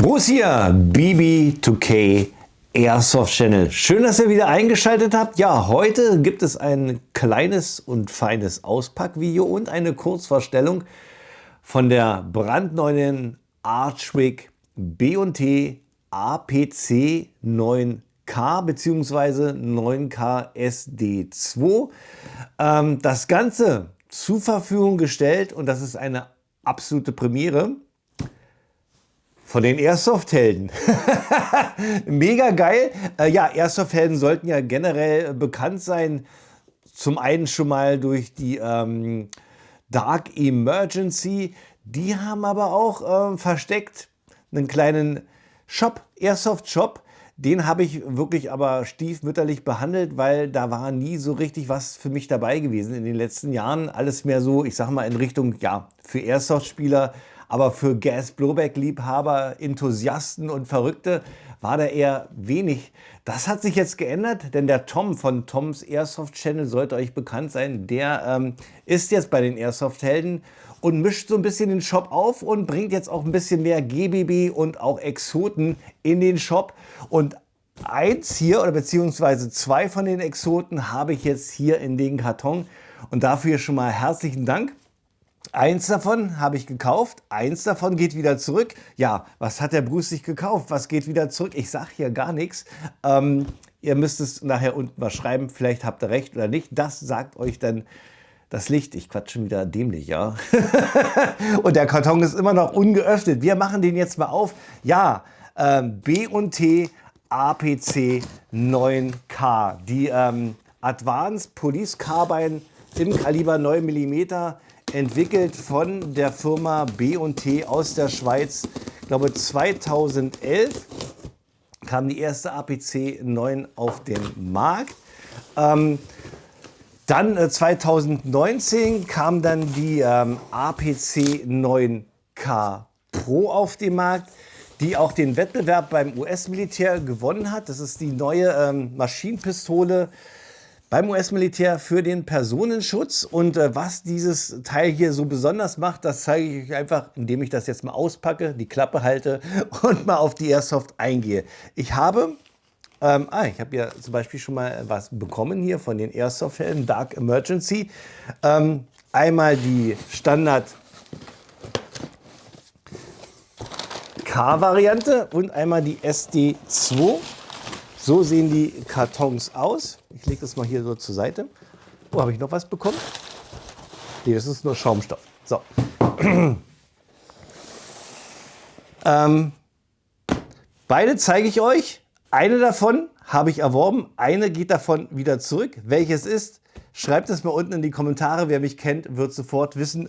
Gruß hier, BB2K Airsoft Channel. Schön, dass ihr wieder eingeschaltet habt. Ja, heute gibt es ein kleines und feines Auspackvideo und eine Kurzvorstellung von der brandneuen Archwig B&T APC 9K bzw. 9K SD2. Das Ganze zur Verfügung gestellt und das ist eine absolute Premiere von den Airsoft-Helden. Mega geil. Ja, Airsoft-Helden sollten ja generell bekannt sein. Zum einen schon mal durch die Dark Emergency. Die haben aber auch versteckt einen kleinen Shop, Airsoft-Shop. Den habe ich wirklich aber stiefmütterlich behandelt, weil da war nie so richtig was für mich dabei gewesen in den letzten Jahren. Alles mehr so, ich sag mal, in Richtung, ja, für Airsoft-Spieler, aber für Gas-Blowback-Liebhaber, Enthusiasten und Verrückte war da eher wenig. Das hat sich jetzt geändert, denn der Tom von Toms Airsoft Channel sollte euch bekannt sein. Der ist jetzt bei den Airsoft-Helden und mischt so ein bisschen den Shop auf und bringt jetzt auch ein bisschen mehr GBB und auch Exoten in den Shop. Und eins hier, oder beziehungsweise zwei von den Exoten habe ich jetzt hier in den Karton. Und dafür schon mal herzlichen Dank. Eins davon habe ich gekauft, eins davon geht wieder zurück. Ja, was hat der Bruce sich gekauft? Was geht wieder zurück? Ich sage hier gar nichts. Ihr müsst es nachher unten mal schreiben, vielleicht habt ihr recht oder nicht. Das sagt euch dann das Licht. Ich quatsch schon wieder dämlich, ja. Und der Karton ist immer noch ungeöffnet. Wir machen den jetzt mal auf. Ja, B&T APC 9K. Die Advanced Police Carbine im Kaliber 9 mm. Entwickelt von der Firma B&T aus der Schweiz. Ich glaube 2011 kam die erste APC 9 auf den Markt. Dann 2019 kam dann die APC 9K Pro auf den Markt, die auch den Wettbewerb beim US-Militär gewonnen hat. Das ist die neue Maschinenpistole beim US-Militär für den Personenschutz. Und was dieses Teil hier so besonders macht, das zeige ich euch einfach, indem ich das jetzt mal auspacke, die Klappe halte und mal auf die Airsoft eingehe. Ich habe ja zum Beispiel schon mal was bekommen hier von den Airsoft-Helden, Dark Emergency. Einmal die Standard K-Variante und einmal die SD2. So sehen die Kartons aus. Ich lege das mal hier so zur Seite. Oh, habe ich noch was bekommen? Nee, das ist nur Schaumstoff. So. Beide zeige ich euch. Eine davon habe ich erworben. Eine geht davon wieder zurück. Welches ist? Schreibt es mal unten in die Kommentare. Wer mich kennt, wird sofort wissen,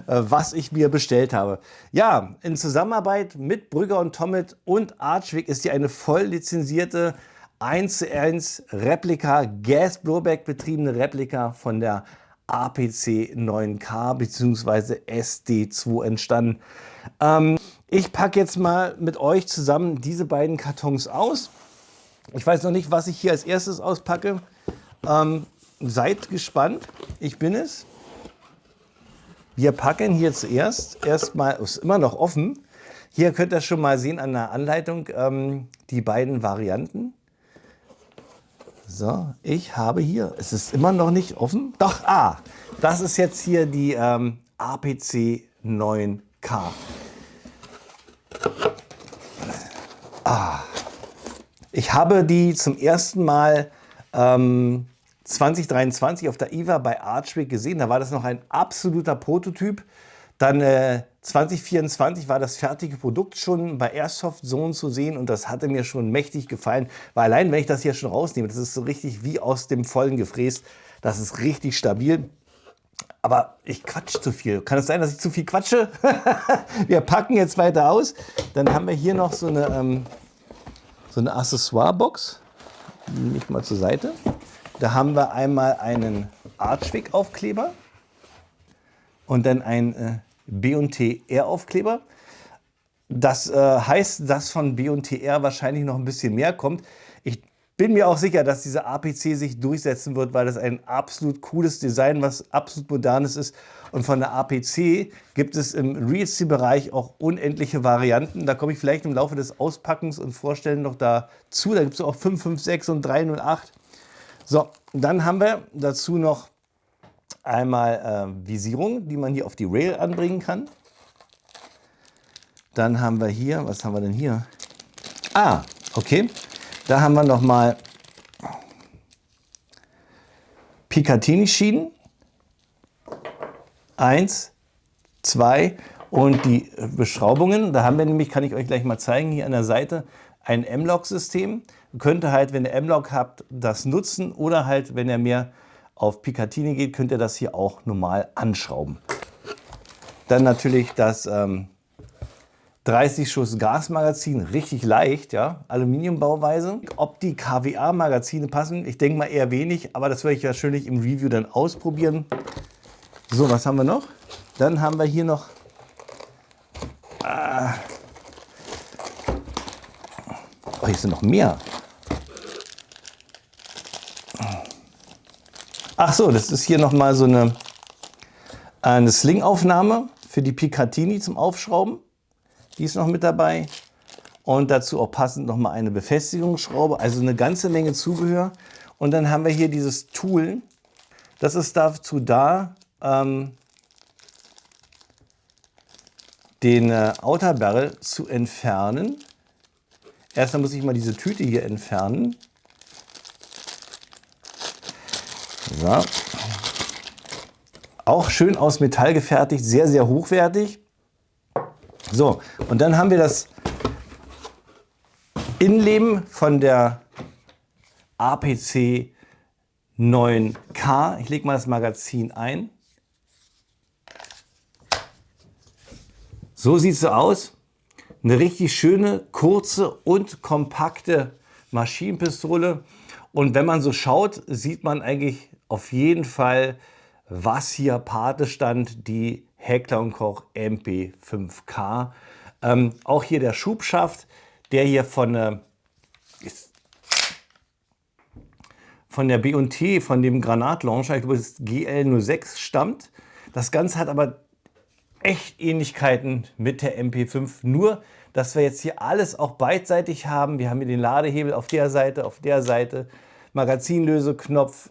was ich mir bestellt habe. Ja, in Zusammenarbeit mit Brügger und Tomet und Archwig ist hier eine voll lizenzierte 1:1 Replika, Gas-Blowback betriebene Replika von der APC 9K bzw. SD2 entstanden. Ich packe jetzt mal mit euch zusammen diese beiden Kartons aus. Ich weiß noch nicht, was ich hier als erstes auspacke. Seid gespannt, ich bin es. Wir packen hier zuerst erstmal, ist immer noch offen. Hier könnt ihr schon mal sehen an der Anleitung die beiden Varianten. So, ich habe hier, es ist immer noch nicht offen. Doch, das ist jetzt hier die APC 9K. Ich habe die zum ersten Mal 2023 auf der IWA bei Archwig gesehen. Da war das noch ein absoluter Prototyp. Dann 2024 war das fertige Produkt schon bei Airsoft Zone zu sehen und das hatte mir schon mächtig gefallen. Weil allein, wenn ich das hier schon rausnehme, das ist so richtig wie aus dem Vollen gefräst. Das ist richtig stabil. Aber ich quatsch zu viel. Kann es sein, dass ich zu viel quatsche? Wir packen jetzt weiter aus. Dann haben wir hier noch so eine Accessoire-Box. Nehme ich mal zur Seite. Da haben wir einmal einen Archwig-Aufkleber und dann einen B&T Air-Aufkleber. Das heißt, dass von B&T Air wahrscheinlich noch ein bisschen mehr kommt. Ich Bin mir auch sicher, dass diese APC sich durchsetzen wird, weil das ein absolut cooles Design, was absolut modernes ist. Und von der APC gibt es im Realty-Bereich auch unendliche Varianten. Da komme ich vielleicht im Laufe des Auspackens und Vorstellen noch dazu. Da gibt es auch 556 und 308. So, dann haben wir dazu noch einmal Visierung, die man hier auf die Rail anbringen kann. Dann haben wir hier, was haben wir denn hier? Ah, okay. Da haben wir nochmal Picatinny-Schienen. 1, 2 und die Beschraubungen. Da haben wir nämlich, kann ich euch gleich mal zeigen, hier an der Seite ein M-Lock-System. Ihr könnt halt, wenn ihr M-Lock habt, das nutzen oder halt, wenn ihr mehr auf Picatinny geht, könnt ihr das hier auch normal anschrauben. Dann natürlich das 30 Schuss Gasmagazin, richtig leicht, ja, Aluminiumbauweise. Ob die KWA-Magazine passen, ich denke mal eher wenig, aber das werde ich wahrscheinlich im Review dann ausprobieren. So, was haben wir noch? Dann haben wir hier noch oh, hier sind noch mehr. Ach so, das ist hier noch mal so eine Sling-Aufnahme für die Picatinny zum Aufschrauben. Die ist noch mit dabei. Und dazu auch passend noch mal eine Befestigungsschraube. Also eine ganze Menge Zubehör. Und dann haben wir hier dieses Tool. Das ist dazu da, den Outer Barrel zu entfernen. Erstmal muss ich mal diese Tüte hier entfernen. So. Auch schön aus Metall gefertigt, sehr, sehr hochwertig. So, und dann haben wir das Innenleben von der APC 9K. Ich lege mal das Magazin ein. So sieht es aus. Eine richtig schöne, kurze und kompakte Maschinenpistole. Und wenn man so schaut, sieht man eigentlich auf jeden Fall, was hier Pate stand, die Heckler & Koch MP5K. Auch hier der Schubschaft, der hier von der B&T, von dem Granatlauncher, ich glaube, das ist GL06 stammt. Das Ganze hat aber echt Ähnlichkeiten mit der MP5, nur dass wir jetzt hier alles auch beidseitig haben. Wir haben hier den Ladehebel auf der Seite, Magazinlöseknopf,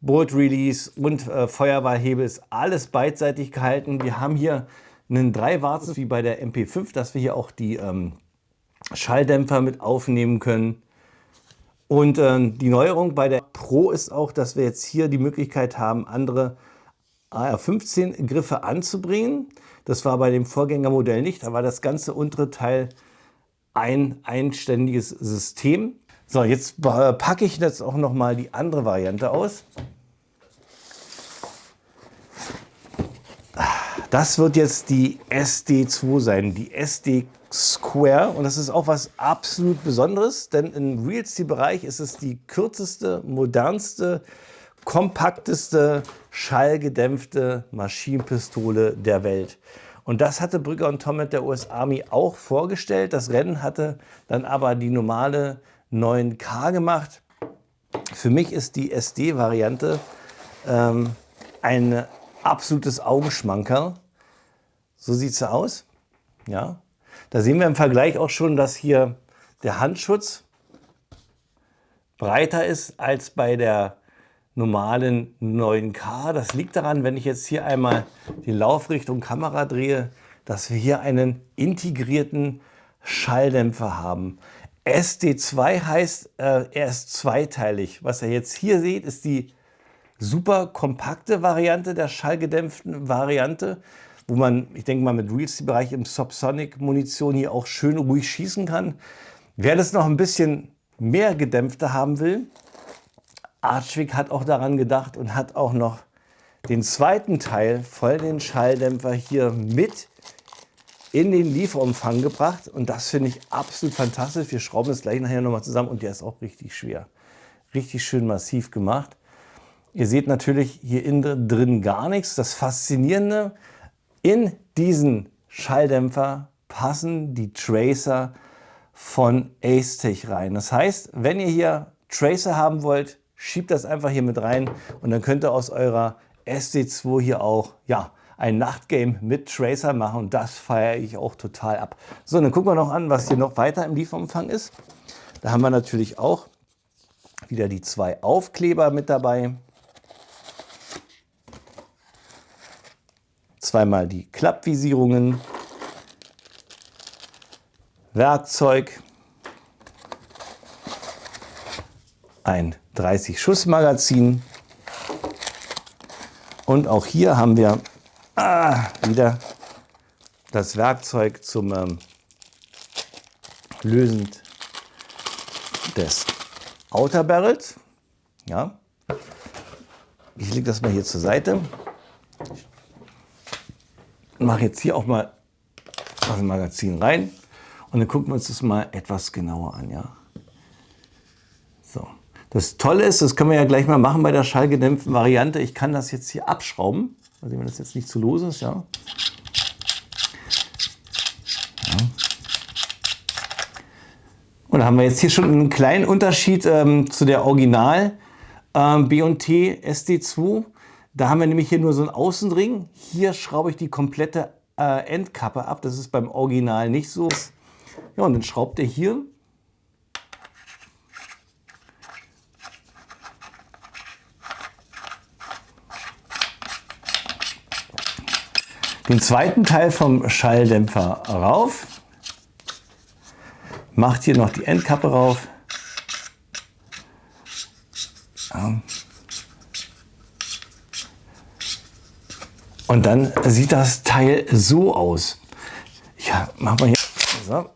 Bolt Release und Feuerwahrhebel ist alles beidseitig gehalten. Wir haben hier einen 3-Warzen wie bei der MP5, dass wir hier auch die Schalldämpfer mit aufnehmen können. Und die Neuerung bei der Pro ist auch, dass wir jetzt hier die Möglichkeit haben, andere AR-15 Griffe anzubringen. Das war bei dem Vorgängermodell nicht. Da war das ganze untere Teil ein einständiges System. So, jetzt packe ich jetzt auch noch mal die andere Variante aus. Das wird jetzt die SD2 sein, die SD Square. Und das ist auch was absolut Besonderes, denn im Realty-Bereich ist es die kürzeste, modernste, kompakteste, schallgedämpfte Maschinenpistole der Welt. Und das hatte Brügger & Tom mit der US Army auch vorgestellt. Das Rennen hatte dann aber die normale 9K gemacht. Für mich ist die SD-Variante ein absolutes Augenschmankerl. So sieht sie aus. Ja. Da sehen wir im Vergleich auch schon, dass hier der Handschutz breiter ist als bei der normalen 9K. Das liegt daran, wenn ich jetzt hier einmal die Laufrichtung Kamera drehe, dass wir hier einen integrierten Schalldämpfer haben. SD2 heißt, er ist zweiteilig. Was ihr jetzt hier seht, ist die super kompakte Variante der schallgedämpften Variante, wo man, ich denke mal, mit Realty-Bereich im Subsonic-Munition hier auch schön ruhig schießen kann. Wer das noch ein bisschen mehr gedämpfter haben will, Archvic hat auch daran gedacht und hat auch noch den zweiten Teil voll den Schalldämpfer hier mit in den Lieferumfang gebracht. Und das finde ich absolut fantastisch. Wir schrauben das gleich nachher nochmal zusammen und der ist auch richtig schwer. Richtig schön massiv gemacht. Ihr seht natürlich hier innen drin gar nichts. Das Faszinierende, in diesen Schalldämpfer passen die Tracer von Ace-Tech rein. Das heißt, wenn ihr hier Tracer haben wollt, schiebt das einfach hier mit rein und dann könnt ihr aus eurer SD2 hier auch ein Nachtgame mit Tracer machen und das feiere ich auch total ab. So, dann gucken wir noch an, was hier noch weiter im Lieferumfang ist. Da haben wir natürlich auch wieder die 2 Aufkleber mit dabei. Zweimal die Klappvisierungen, Werkzeug, ein 30-Schuss-Magazin und auch hier haben wir wieder das Werkzeug zum Lösen des Outer Barrels. Ja. Ich lege das mal hier zur Seite. Mache jetzt hier auch mal das Magazin rein und dann gucken wir uns das mal etwas genauer an. Ja. So. Das Tolle ist, das können wir ja gleich mal machen bei der schallgedämpften Variante. Ich kann das jetzt hier abschrauben, also wenn das jetzt nicht zu los ist. Ja. Und da haben wir jetzt hier schon einen kleinen Unterschied zu der Original B&T SD2. Da haben wir nämlich hier nur so einen Außenring. Hier schraube ich die komplette Endkappe ab. Das ist beim Original nicht so. Ja, und dann schraubt ihr hier den zweiten Teil vom Schalldämpfer rauf. Macht hier noch die Endkappe rauf. Ja. Und dann sieht das Teil so aus. Ja, machen wir hier. So.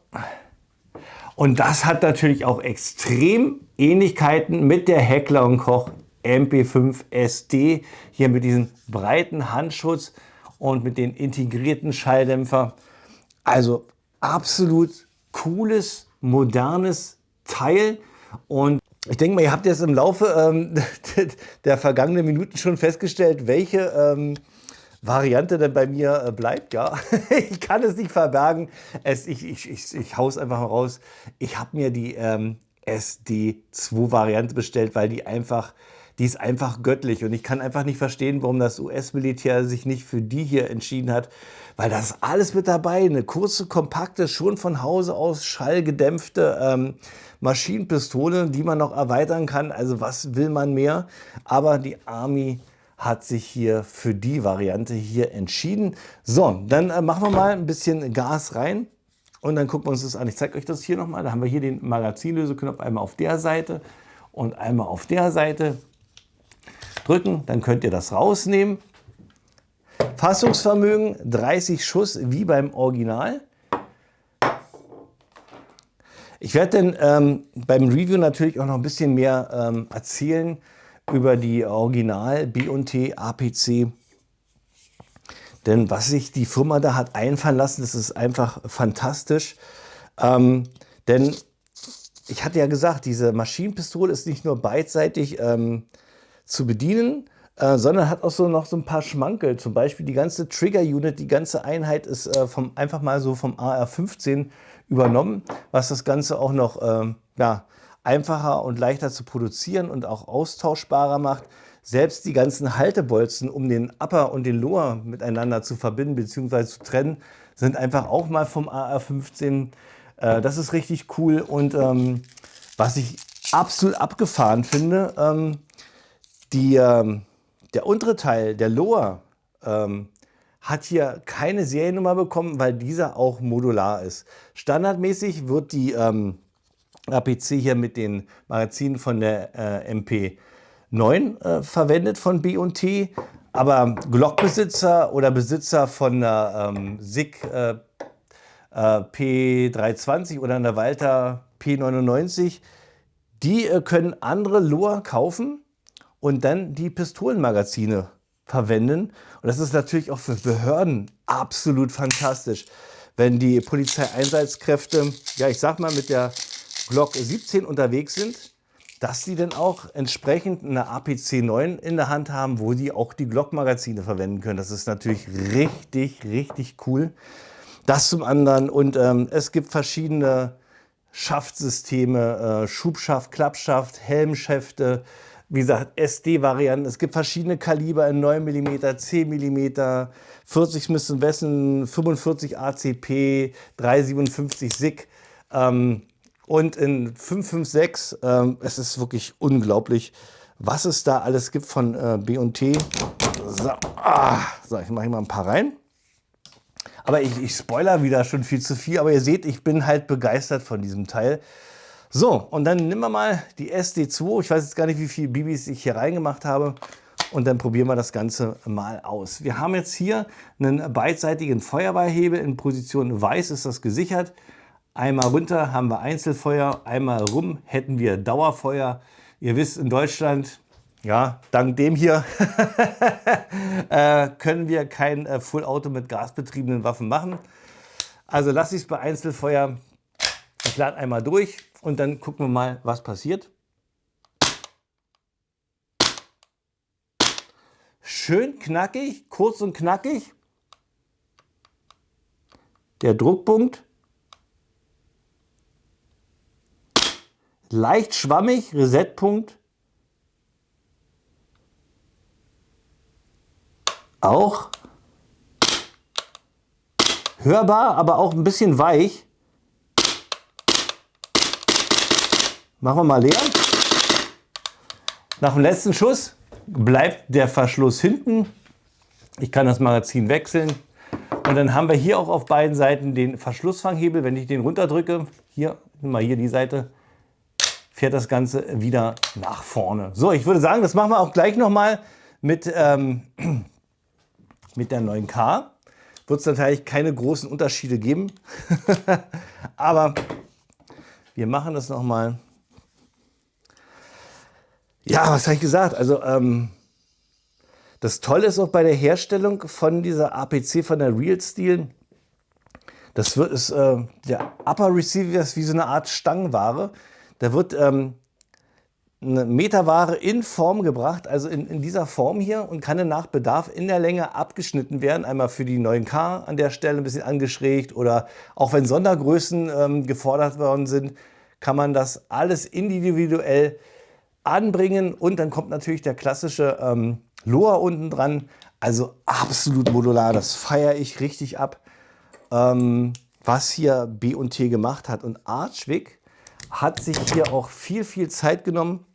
Und das hat natürlich auch extrem Ähnlichkeiten mit der Heckler & Koch MP5 SD. Hier mit diesem breiten Handschutz und mit den integrierten Schalldämpfer. Also absolut cooles, modernes Teil. Und ich denke mal, ihr habt jetzt im Laufe der vergangenen Minuten schon festgestellt, welche Variante denn bei mir bleibt. Ja, ich kann es nicht verbergen. Ich hau es einfach mal raus. Ich habe mir die SD2-Variante bestellt, weil die ist einfach göttlich. Und ich kann einfach nicht verstehen, warum das US-Militär sich nicht für die hier entschieden hat. Weil das ist alles mit dabei. Eine kurze, kompakte, schon von Hause aus schallgedämpfte Maschinenpistole, die man noch erweitern kann. Also was will man mehr? Aber die Army hat sich hier für die Variante hier entschieden. So, dann machen wir mal ein bisschen Gas rein und dann gucken wir uns das an. Ich zeige euch das hier nochmal. Da haben wir hier den Magazinlöseknopf einmal auf der Seite und einmal auf der Seite. Drücken, dann könnt ihr das rausnehmen. Fassungsvermögen 30 Schuss wie beim Original. Ich werde dann beim Review natürlich auch noch ein bisschen mehr erzählen über die Original B&T APC. Denn was sich die Firma da hat einfallen lassen, das ist einfach fantastisch. Denn ich hatte ja gesagt, diese Maschinenpistole ist nicht nur beidseitig zu bedienen, sondern hat auch noch so ein paar Schmankel. Zum Beispiel die ganze Trigger-Unit, die ganze Einheit ist einfach mal so vom AR-15 übernommen, was das Ganze auch noch einfacher und leichter zu produzieren und auch austauschbarer macht. Selbst die ganzen Haltebolzen, um den Upper und den Lower miteinander zu verbinden bzw. zu trennen, sind einfach auch mal vom AR-15. Das ist richtig cool. Und was ich absolut abgefahren finde, der untere Teil, der Lower, hat hier keine Seriennummer bekommen, weil dieser auch modular ist. Standardmäßig wird die APC hier mit den Magazinen von der MP9 verwendet von B&T, aber Glock-Besitzer oder Besitzer von der SIG P320 oder einer Walter P99, die können andere Loa kaufen und dann die Pistolenmagazine verwenden. Und das ist natürlich auch für Behörden absolut fantastisch, wenn die Polizeieinsatzkräfte, ja ich sag mal mit der Glock 17 unterwegs sind, dass sie dann auch entsprechend eine APC 9 in der Hand haben, wo die auch die Glock-Magazine verwenden können. Das ist natürlich richtig, richtig cool. Das zum anderen. Und es gibt verschiedene Schaftsysteme, Schubschaft, Klappschaft, Helmschäfte, wie gesagt, SD-Varianten. Es gibt verschiedene Kaliber in 9 mm, 10 mm, 40 Smith & Wesson, 45 ACP, 357 SIG und in 556. Es ist wirklich unglaublich, was es da alles gibt von B&T. So, ich mache hier mal ein paar rein. Aber ich spoiler wieder schon viel zu viel, aber ihr seht, ich bin halt begeistert von diesem Teil. So, und dann nehmen wir mal die SD2. Ich weiß jetzt gar nicht, wie viele Bibis ich hier reingemacht habe. Und dann probieren wir das Ganze mal aus. Wir haben jetzt hier einen beidseitigen Feuerwehrhebel. In Position weiß ist das gesichert. Einmal runter haben wir Einzelfeuer, einmal rum hätten wir Dauerfeuer. Ihr wisst, in Deutschland, ja, dank dem hier können wir kein Full-Auto mit gasbetriebenen Waffen machen. Also lasse ich es bei Einzelfeuer. Ich lade einmal durch und dann gucken wir mal, was passiert. Schön knackig, kurz und knackig. Der Druckpunkt. Leicht schwammig, Resetpunkt. Auch hörbar, aber auch ein bisschen weich. Machen wir mal leer. Nach dem letzten Schuss bleibt der Verschluss hinten. Ich kann das Magazin wechseln. Und dann haben wir hier auch auf beiden Seiten den Verschlussfanghebel. Wenn ich den runterdrücke, hier, mal hier die Seite, fährt das Ganze wieder nach vorne. So, ich würde sagen, das machen wir auch gleich nochmal mit der 9K. Wird es natürlich keine großen Unterschiede geben. Aber wir machen das nochmal. Ja, was habe ich gesagt? Also das Tolle ist auch bei der Herstellung von dieser APC, von der Real Steel, das ist der Upper Receiver ist wie so eine Art Stangenware. Da wird eine Meterware in Form gebracht, also in dieser Form hier, und kann dann nach Bedarf in der Länge abgeschnitten werden. Einmal für die 9K an der Stelle ein bisschen angeschrägt oder auch wenn Sondergrößen gefordert worden sind, kann man das alles individuell anbringen und dann kommt natürlich der klassische Loa unten dran. Also absolut modular, das feiere ich richtig ab, was hier B&T gemacht hat. Und Archwick hat sich hier auch viel Zeit genommen.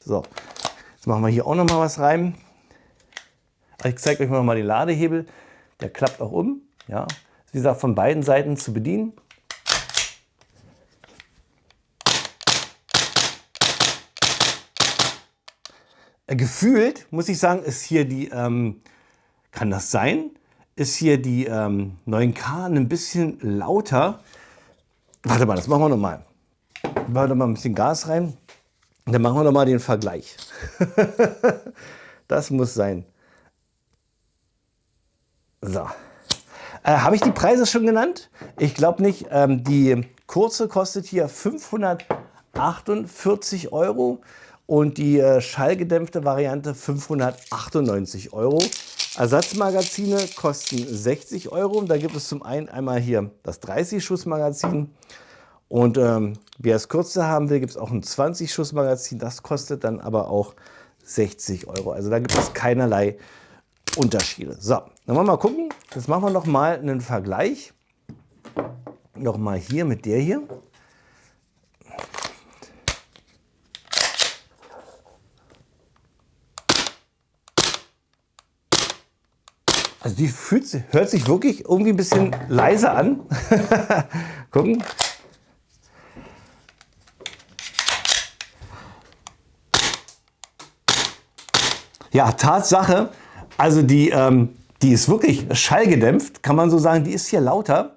So, jetzt machen wir hier auch noch mal was rein. Ich zeige euch noch mal den Ladehebel. Der klappt auch um. Ja, wie gesagt, von beiden Seiten zu bedienen. Gefühlt, muss ich sagen, ist hier die, kann das sein? Ist hier die 9K ein bisschen lauter. Warte mal, das machen wir noch mal. Warte mal ein bisschen Gas rein. Und dann machen wir noch mal den Vergleich. Das muss sein. So. Habe ich die Preise schon genannt? Ich glaube nicht. Die kurze kostet hier 548 € und die schallgedämpfte Variante 598 €. Ersatzmagazine kosten 60 €. Da gibt es zum einen einmal hier das 30-Schuss-Magazin. Und wer es kürzer haben will, gibt es auch ein 20-Schuss-Magazin. Das kostet dann aber auch 60 €. Also da gibt es keinerlei Unterschiede. So, dann wollen wir mal gucken. Jetzt machen wir noch mal einen Vergleich. Noch mal hier mit der hier. Also die hört sich wirklich irgendwie ein bisschen leise an. Gucken. Ja, Tatsache, also die ist wirklich schallgedämpft, kann man so sagen, die ist hier lauter.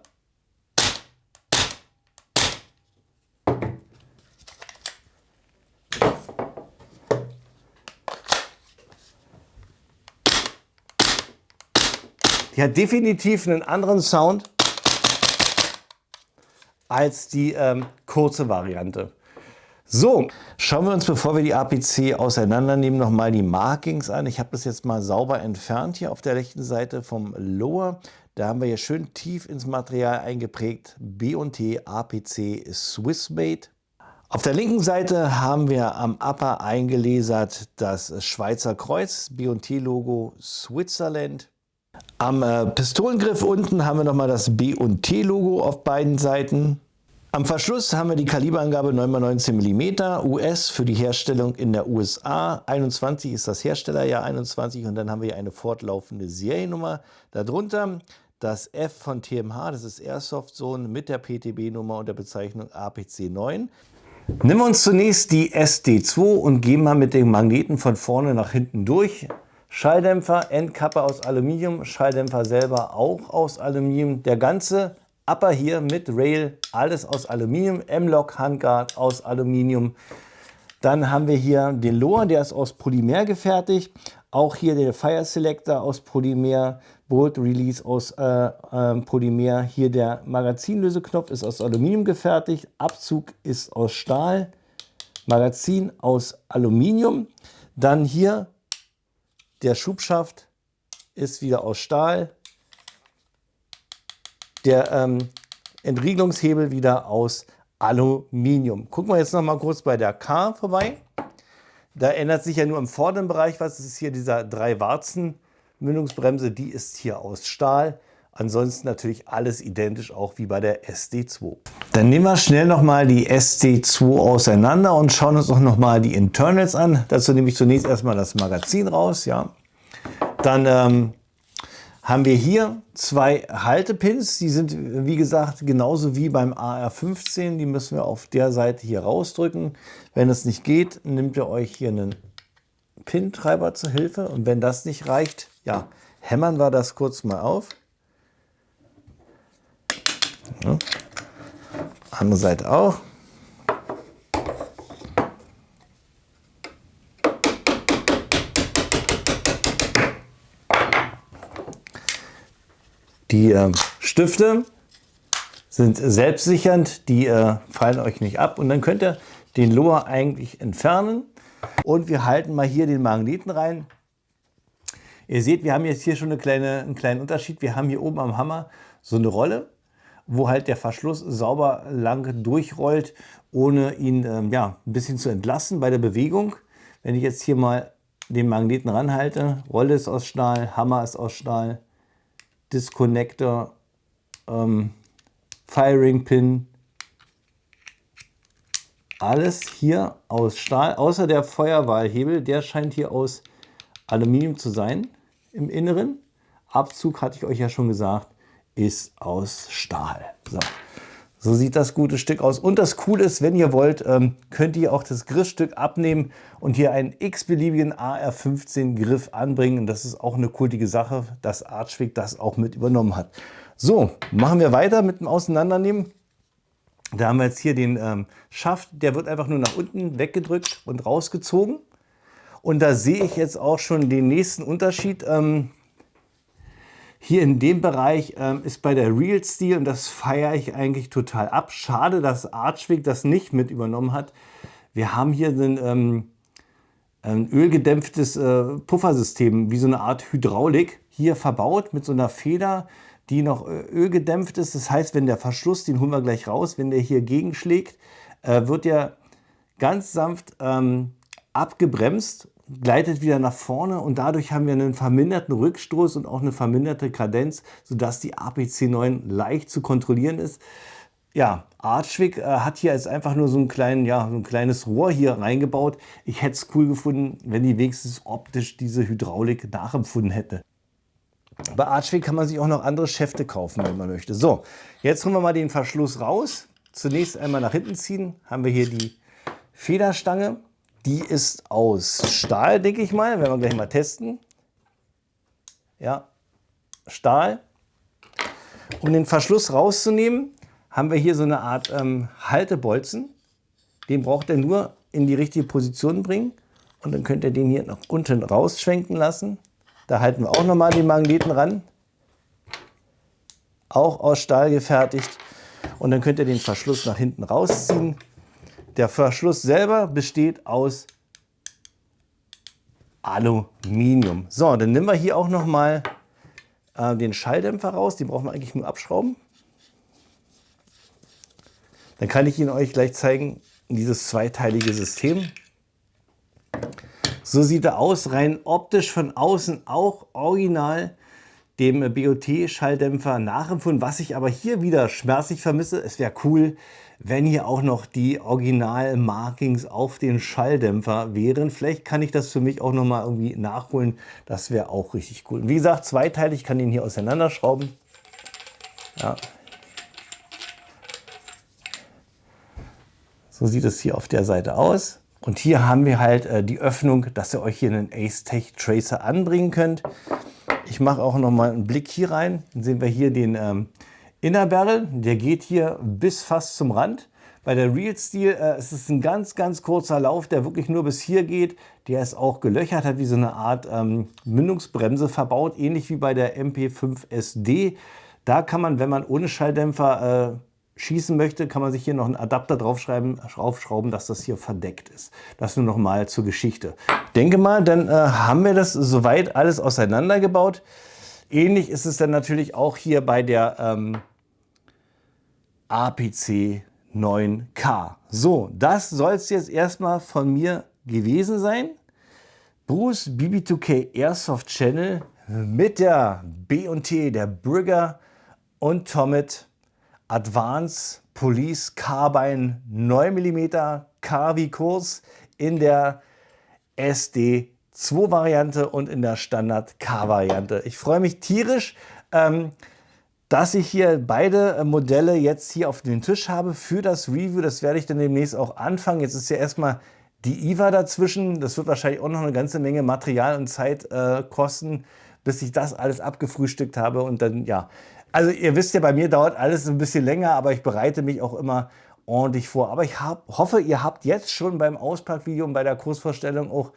Die hat definitiv einen anderen Sound als die kurze Variante. So, schauen wir uns, bevor wir die APC auseinandernehmen, nochmal die Markings an. Ich habe das jetzt mal sauber entfernt hier auf der rechten Seite vom Lower. Da haben wir hier schön tief ins Material eingeprägt B&T APC Swissmade. Auf der linken Seite haben wir am Upper eingelasert das Schweizer Kreuz, B&T-Logo Switzerland. Am Pistolengriff unten haben wir nochmal das B&T-Logo auf beiden Seiten. Am Verschluss haben wir die Kaliberangabe 9x19 mm, US für die Herstellung in der USA. 21 ist das Herstellerjahr 21 und dann haben wir hier eine fortlaufende Seriennummer. Darunter das F von TMH, das ist Airsoft Zone mit der PTB-Nummer und der Bezeichnung APC 9. Nehmen wir uns zunächst die SD2 und gehen mal mit den Magneten von vorne nach hinten durch. Schalldämpfer, Endkappe aus Aluminium, Schalldämpfer selber auch aus Aluminium. Der ganze Upper hier mit Rail, alles aus Aluminium, M-Lock Handguard aus Aluminium. Dann haben wir hier den Lower, der ist aus Polymer gefertigt. Auch hier der Fire Selector aus Polymer, Bolt Release aus Polymer. Hier der Magazinlöseknopf ist aus Aluminium gefertigt. Abzug ist aus Stahl. Magazin aus Aluminium. Dann hier der Schubschaft ist wieder aus Stahl. Der Entriegelungshebel wieder aus Aluminium. Gucken wir jetzt noch mal kurz bei der K vorbei. Da ändert sich ja nur im vorderen Bereich was. Das ist hier dieser 3-Warzen-Mündungsbremse. Die ist hier aus Stahl. Ansonsten natürlich alles identisch, auch wie bei der SD2. Dann nehmen wir schnell noch mal die SD2 auseinander und schauen uns auch noch mal die Internals an. Dazu nehme ich zunächst erstmal das Magazin raus. Ja. Dann haben wir hier zwei Haltepins. Die sind, wie gesagt, genauso wie beim AR-15. Die müssen wir auf der Seite hier rausdrücken. Wenn es nicht geht, nehmt ihr euch hier einen Pin-Treiber zur Hilfe. Und wenn das nicht reicht, ja, hämmern wir das kurz mal auf. Ja. Andere Seite auch. Die Stifte sind selbstsichernd, die fallen euch nicht ab und dann könnt ihr den Lower eigentlich entfernen und wir halten mal hier den Magneten rein. Ihr seht, wir haben jetzt hier schon einen kleinen Unterschied. Wir haben hier oben am Hammer so eine Rolle, wo halt der Verschluss sauber lang durchrollt, ohne ihn ja, ein bisschen zu entlasten bei der Bewegung. Wenn ich jetzt hier mal den Magneten ranhalte, Rolle ist aus Stahl, Hammer ist aus Stahl, Disconnector, Firing Pin, alles hier aus Stahl, außer der Feuerwahlhebel, der scheint hier aus Aluminium zu sein im Inneren. Abzug, hatte ich euch ja schon gesagt, ist aus Stahl. So sieht das gute Stück aus. Und das Coole ist, wenn ihr wollt, könnt ihr auch das Griffstück abnehmen und hier einen x-beliebigen AR-15 Griff anbringen. Und das ist auch eine kultige Sache, dass Archvic das auch mit übernommen hat. So, machen wir weiter mit dem Auseinandernehmen. Da haben wir jetzt hier den Schaft, der wird einfach nur nach unten weggedrückt und rausgezogen. Und da sehe ich jetzt auch schon den nächsten Unterschied. Hier in dem Bereich ist bei der Real Steel, und das feiere ich eigentlich total ab. Schade, dass Archvic das nicht mit übernommen hat. Wir haben hier ein ölgedämpftes Puffersystem, wie so eine Art Hydraulik, hier verbaut mit so einer Feder, die noch ölgedämpft ist. Das heißt, wenn der Verschluss, den holen wir gleich raus, wenn der hier gegenschlägt, wird der ganz sanft abgebremst, gleitet wieder nach vorne und dadurch haben wir einen verminderten Rückstoß und auch eine verminderte Kadenz, sodass die APC 9 leicht zu kontrollieren ist. Ja, Archvic hat hier jetzt einfach nur so ein kleines Rohr hier reingebaut. Ich hätte es cool gefunden, wenn die wenigstens optisch diese Hydraulik nachempfunden hätte. Bei Archvic kann man sich auch noch andere Schäfte kaufen, wenn man möchte. So, jetzt holen wir mal den Verschluss raus. Zunächst einmal nach hinten ziehen, haben wir hier die Federstange. Die ist aus Stahl, denke ich mal. Werden wir gleich mal testen. Ja, Stahl. Um den Verschluss rauszunehmen, haben wir hier so eine Art Haltebolzen. Den braucht ihr nur in die richtige Position bringen. Und dann könnt ihr den hier nach unten rausschwenken lassen. Da halten wir auch nochmal den Magneten ran. Auch aus Stahl gefertigt. Und dann könnt ihr den Verschluss nach hinten rausziehen. Der Verschluss selber besteht aus Aluminium. So, dann nehmen wir hier auch noch mal den Schalldämpfer raus. Den brauchen wir eigentlich nur abschrauben. Dann kann ich Ihnen euch gleich zeigen, dieses zweiteilige System. So sieht er aus, rein optisch von außen auch original dem BOT-Schalldämpfer nachempfunden. Was ich aber hier wieder schmerzlich vermisse, es wäre cool, wenn hier auch noch die Original-Markings auf den Schalldämpfer wären. Vielleicht kann ich das für mich auch noch mal irgendwie nachholen. Das wäre auch richtig cool. Und wie gesagt, zweiteilig, ich kann den hier auseinanderschrauben. Ja. So sieht es hier auf der Seite aus. Und hier haben wir halt die Öffnung, dass ihr euch hier einen Ace-Tech Tracer anbringen könnt. Ich mache auch noch mal einen Blick hier rein. Dann sehen wir hier den Inner Barrel. Der geht hier bis fast zum Rand. Bei der Real Steel ist es ein ganz, ganz kurzer Lauf, der wirklich nur bis hier geht. Der ist auch gelöchert, hat wie so eine Art Mündungsbremse verbaut, ähnlich wie bei der MP5 SD. Da kann man, wenn man ohne Schalldämpfer schießen möchte, kann man sich hier noch einen Adapter draufschrauben, dass das hier verdeckt ist. Das nur noch mal zur Geschichte. Ich denke mal, dann haben wir das soweit alles auseinandergebaut. Ähnlich ist es dann natürlich auch hier bei der APC 9K. So, das soll es jetzt erstmal von mir gewesen sein. Bruce BB2K Airsoft Channel mit der B&T, der Brigger und Tomit Advanced Police Carbine 9 mm KW Kurs in der SD2 Variante und in der Standard K Variante. Ich freue mich tierisch, dass ich hier beide Modelle jetzt hier auf den Tisch habe für das Review. Das werde ich dann demnächst auch anfangen. Jetzt ist ja erstmal die IWA dazwischen. Das wird wahrscheinlich auch noch eine ganze Menge Material und Zeit kosten, bis ich das alles abgefrühstückt habe. Und dann, ja, also ihr wisst ja, bei mir dauert alles ein bisschen länger, aber ich bereite mich auch immer ordentlich vor. Aber ich hoffe, ihr habt jetzt schon beim Auspackvideo und bei der Kursvorstellung auch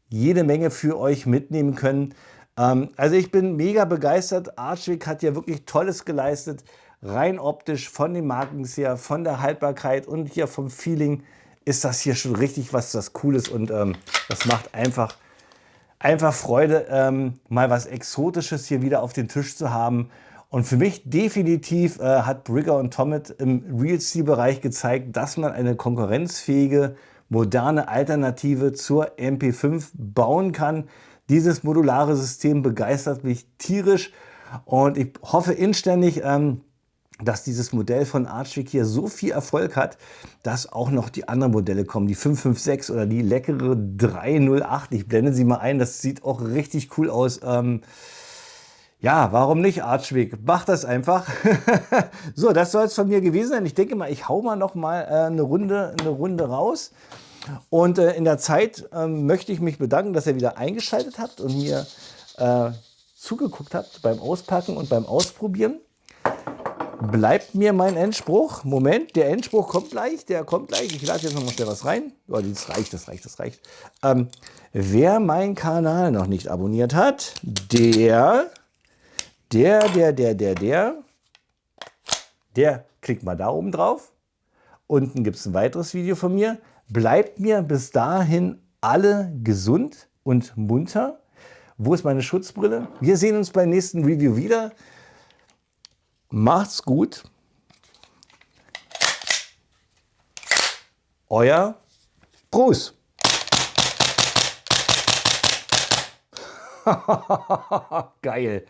jede Menge für euch mitnehmen können. Also ich bin mega begeistert. Archvic hat ja wirklich Tolles geleistet. Rein optisch, von den Markings her, von der Haltbarkeit und hier vom Feeling ist das hier schon richtig was Cooles. Und das macht einfach Freude, mal was Exotisches hier wieder auf den Tisch zu haben. Und für mich definitiv hat Brigger und Tomit im Real-Steel-Bereich gezeigt, dass man eine konkurrenzfähige, moderne Alternative zur MP5 bauen kann. Dieses modulare System begeistert mich tierisch und ich hoffe inständig, dass dieses Modell von Archvic hier so viel Erfolg hat, dass auch noch die anderen Modelle kommen, die 556 oder die leckere 308. Ich blende sie mal ein, das sieht auch richtig cool aus. Ja, warum nicht, Archvic? Mach das einfach. So, das soll es von mir gewesen sein. Ich denke mal, ich hau mal noch mal eine Runde raus. Und in der Zeit möchte ich mich bedanken, dass ihr wieder eingeschaltet habt und mir zugeguckt habt beim Auspacken und beim Ausprobieren. Bleibt mir mein Endspruch. Moment, der Endspruch kommt gleich. Der kommt gleich. Ich lade jetzt noch mal schnell was rein. Oh, das reicht. Wer meinen Kanal noch nicht abonniert hat, der klickt mal da oben drauf. Unten gibt es ein weiteres Video von mir. Bleibt mir bis dahin alle gesund und munter. Wo ist meine Schutzbrille? Wir sehen uns beim nächsten Review wieder. Macht's gut. Euer Bruce. Geil.